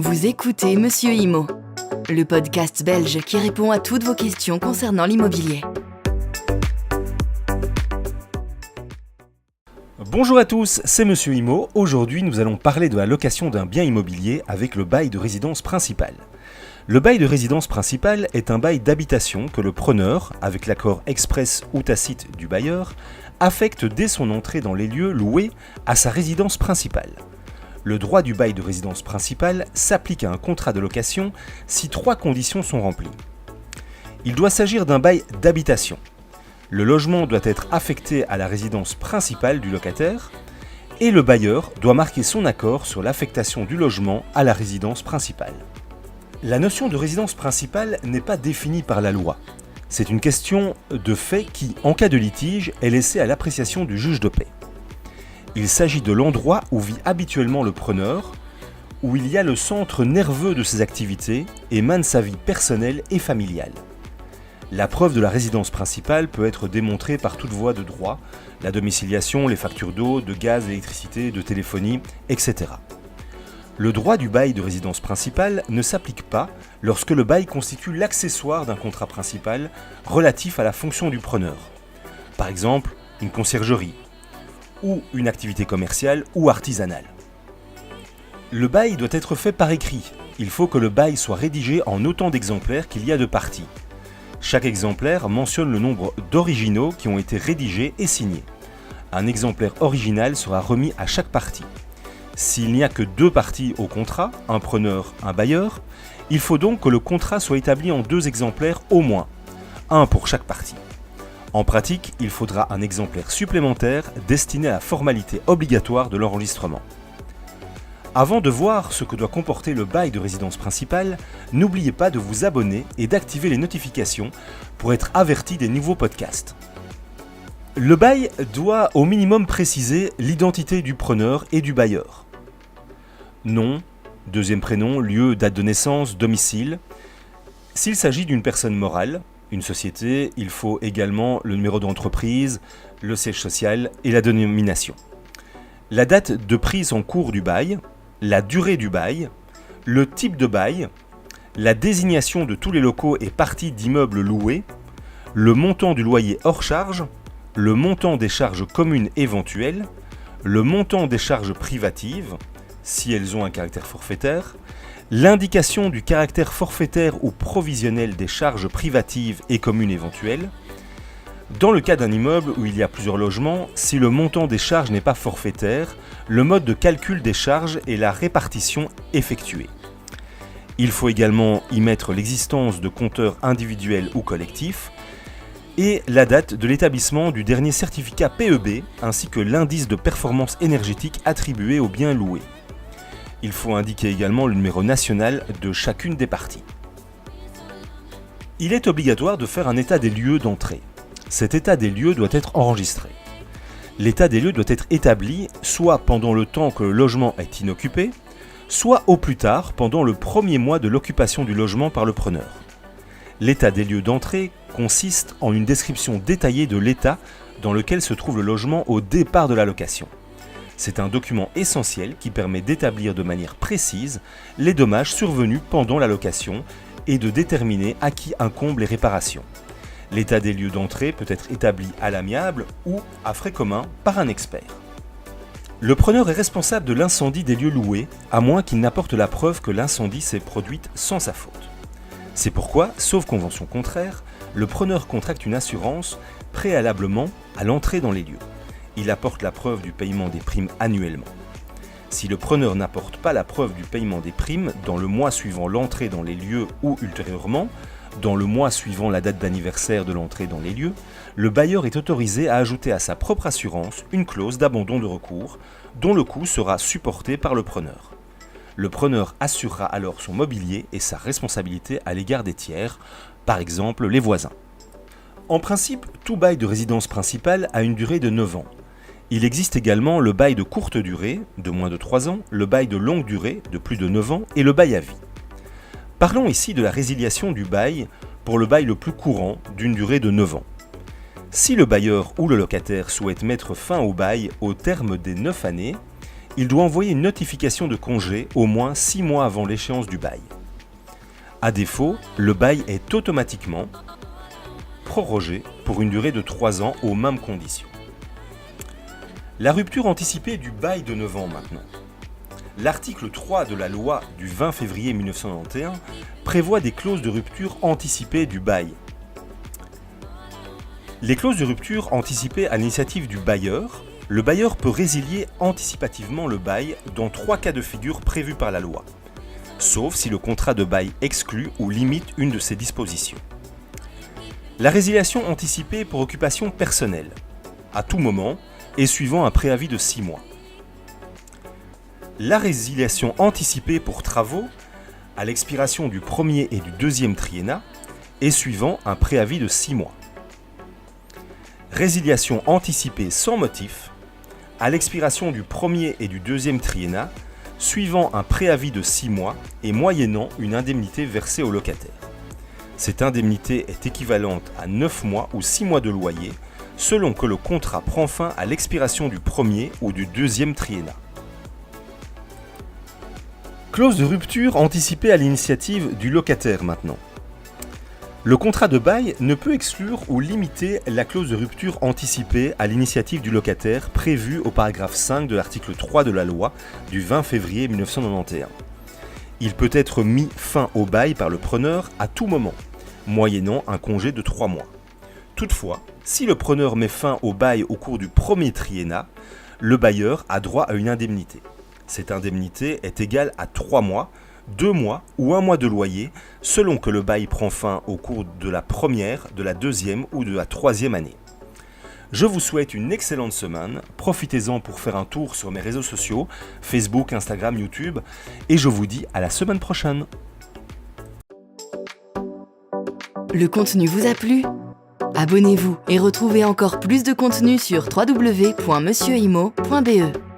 Vous écoutez Monsieur Imo, le podcast belge qui répond à toutes vos questions concernant l'immobilier. Bonjour à tous, c'est Monsieur Imo. Aujourd'hui, nous allons parler de la location d'un bien immobilier avec le bail de résidence principale. Le bail de résidence principale est un bail d'habitation que le preneur, avec l'accord express ou tacite du bailleur, affecte dès son entrée dans les lieux loués à sa résidence principale. Le droit du bail de résidence principale s'applique à un contrat de location si 3 conditions sont remplies. Il doit s'agir d'un bail d'habitation. Le logement doit être affecté à la résidence principale du locataire et le bailleur doit marquer son accord sur l'affectation du logement à la résidence principale. La notion de résidence principale n'est pas définie par la loi. C'est une question de fait qui, en cas de litige, est laissée à l'appréciation du juge de paix. Il s'agit de l'endroit où vit habituellement le preneur, où il y a le centre nerveux de ses activités et mène sa vie personnelle et familiale. La preuve de la résidence principale peut être démontrée par toute voie de droit, la domiciliation, les factures d'eau, de gaz, d'électricité, de téléphonie, etc. Le droit du bail de résidence principale ne s'applique pas lorsque le bail constitue l'accessoire d'un contrat principal relatif à la fonction du preneur. Par exemple, une conciergerie, ou une activité commerciale ou artisanale. Le bail doit être fait par écrit. Il faut que le bail soit rédigé en autant d'exemplaires qu'il y a de parties. Chaque exemplaire mentionne le nombre d'originaux qui ont été rédigés et signés. Un exemplaire original sera remis à chaque partie. S'il n'y a que 2 parties au contrat, un preneur, un bailleur, il faut donc que le contrat soit établi en 2 exemplaires au moins, un pour chaque partie. En pratique, il faudra un exemplaire supplémentaire destiné à la formalité obligatoire de l'enregistrement. Avant de voir ce que doit comporter le bail de résidence principale, n'oubliez pas de vous abonner et d'activer les notifications pour être averti des nouveaux podcasts. Le bail doit au minimum préciser l'identité du preneur et du bailleur. Nom, deuxième prénom, lieu, date de naissance, domicile. S'il s'agit d'une personne morale, une société, il faut également le numéro d'entreprise, le siège social et la dénomination. La date de prise en cours du bail, la durée du bail, le type de bail, la désignation de tous les locaux et parties d'immeubles loués, le montant du loyer hors charge, le montant des charges communes éventuelles, le montant des charges privatives, si elles ont un caractère forfaitaire, l'indication du caractère forfaitaire ou provisionnel des charges privatives et communes éventuelles. Dans le cas d'un immeuble où il y a plusieurs logements, si le montant des charges n'est pas forfaitaire, le mode de calcul des charges et la répartition effectuée. Il faut également y mettre l'existence de compteurs individuels ou collectifs et la date de l'établissement du dernier certificat PEB ainsi que l'indice de performance énergétique attribué au bien loué. Il faut indiquer également le numéro national de chacune des parties. Il est obligatoire de faire un état des lieux d'entrée. Cet état des lieux doit être enregistré. L'état des lieux doit être établi soit pendant le temps que le logement est inoccupé, soit au plus tard pendant le premier mois de l'occupation du logement par le preneur. L'état des lieux d'entrée consiste en une description détaillée de l'état dans lequel se trouve le logement au départ de la location. C'est un document essentiel qui permet d'établir de manière précise les dommages survenus pendant la location et de déterminer à qui incombent les réparations. L'état des lieux d'entrée peut être établi à l'amiable ou à frais communs par un expert. Le preneur est responsable de l'incendie des lieux loués, à moins qu'il n'apporte la preuve que l'incendie s'est produit sans sa faute. C'est pourquoi, sauf convention contraire, le preneur contracte une assurance préalablement à l'entrée dans les lieux. Il apporte la preuve du paiement des primes annuellement. Si le preneur n'apporte pas la preuve du paiement des primes dans le mois suivant l'entrée dans les lieux ou ultérieurement, dans le mois suivant la date d'anniversaire de l'entrée dans les lieux, le bailleur est autorisé à ajouter à sa propre assurance une clause d'abandon de recours, dont le coût sera supporté par le preneur. Le preneur assurera alors son mobilier et sa responsabilité à l'égard des tiers, par exemple les voisins. En principe, tout bail de résidence principale a une durée de 9 ans. Il existe également le bail de courte durée, de moins de 3 ans, le bail de longue durée, de plus de 9 ans, et le bail à vie. Parlons ici de la résiliation du bail pour le bail le plus courant, d'une durée de 9 ans. Si le bailleur ou le locataire souhaite mettre fin au bail au terme des 9 années, il doit envoyer une notification de congé au moins 6 mois avant l'échéance du bail. À défaut, le bail est automatiquement prorogé pour une durée de 3 ans aux mêmes conditions. La rupture anticipée du bail de 9 ans maintenant. L'article 3 de la loi du 20 février 1991 prévoit des clauses de rupture anticipée du bail. Les clauses de rupture anticipées à l'initiative du bailleur, le bailleur peut résilier anticipativement le bail dans 3 cas de figure prévus par la loi, sauf si le contrat de bail exclut ou limite une de ces dispositions. La résiliation anticipée pour occupation personnelle, à tout moment et suivant un préavis de 6 mois. La résiliation anticipée pour travaux, à l'expiration du premier et du deuxième triennat et suivant un préavis de 6 mois. Résiliation anticipée sans motif, à l'expiration du premier et du deuxième triennat, suivant un préavis de 6 mois et moyennant une indemnité versée au locataire. Cette indemnité est équivalente à 9 mois ou 6 mois de loyer, selon que le contrat prend fin à l'expiration du premier ou du deuxième triennat. Clause de rupture anticipée à l'initiative du locataire maintenant. Le contrat de bail ne peut exclure ou limiter la clause de rupture anticipée à l'initiative du locataire prévue au paragraphe 5 de l'article 3 de la loi du 20 février 1991. Il peut être mis fin au bail par le preneur à tout moment, moyennant un congé de 3 mois. Toutefois, si le preneur met fin au bail au cours du premier triennat, le bailleur a droit à une indemnité. Cette indemnité est égale à 3 mois, 2 mois ou 1 mois de loyer, selon que le bail prend fin au cours de la première, de la deuxième ou de la troisième année. Je vous souhaite une excellente semaine, profitez-en pour faire un tour sur mes réseaux sociaux, Facebook, Instagram, YouTube, et je vous dis à la semaine prochaine. Le contenu vous a plu ? Abonnez-vous et retrouvez encore plus de contenu sur www.monsieurimo.be.